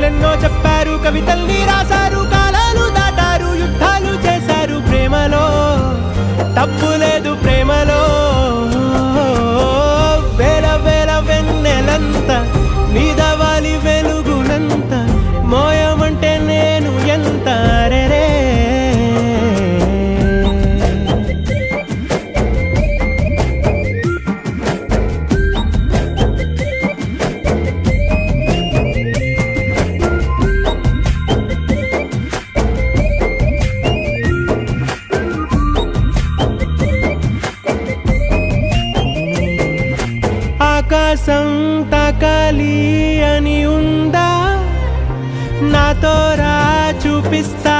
కథలెన్నో చెప్పారు, కవితల్ని రాశారు, కాలాలు దాటారు, యుద్ధాలు చేశారు. ప్రేమలో తప్పు లేదు, ప్రేమలో వేల వేల వెన్నెలంత నీదవాలి వెలుగునంత మోయమంటే నేను ఎంత రే. ఆకాశం తాకాలి అని ఉందా, నాతో రా చూపిస్తా